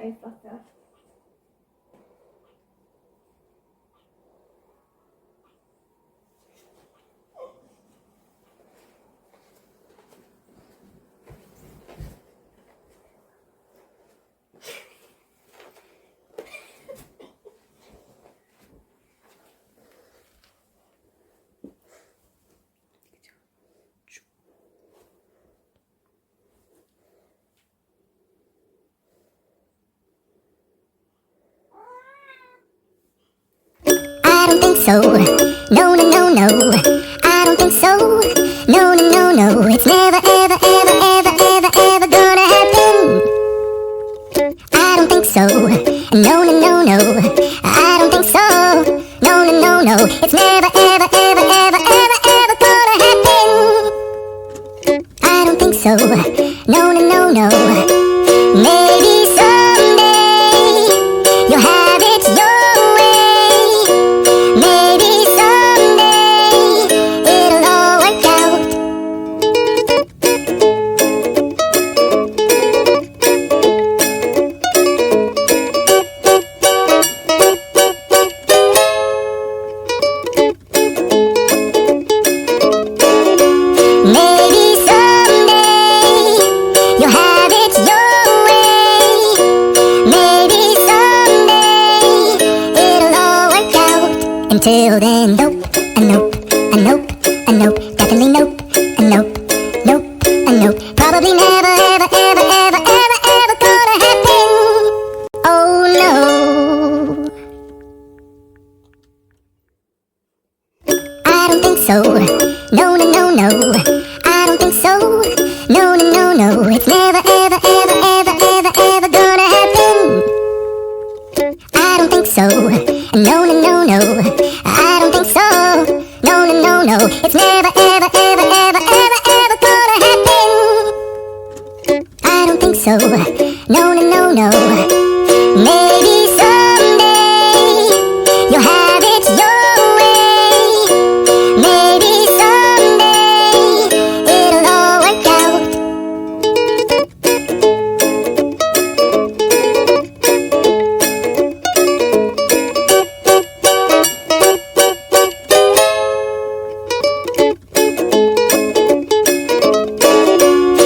einfacher. I don't think so. No, no, no, no. I don't think so. No, no, no, no. It's never, ever, ever, ever, ever, ever gonna happen. I don't think so. No, no, no, no. I don't think so. No, no, no, no. It's never, ever, ever, ever, ever, ever gonna happen. I don't think so. No, no, no, no. Maybe someday you'll have it your way. Maybe someday it'll all work out. Maybe someday you'll have it your way. Maybe someday it'll all work out. Until then, nope, a nope, a nope, a nope, definitely nope, a nope, nope, a nope. Probably never, ever, ever, ever, ever, ever gonna happen. Oh no, I don't think so. No, no, no, no. I don't think so. No, no, no, no. It's never, ever, ever, ever, ever, ever gonna happen. I don't think so. No, no, no, no. I don't think so. No, no, no, no. It's never,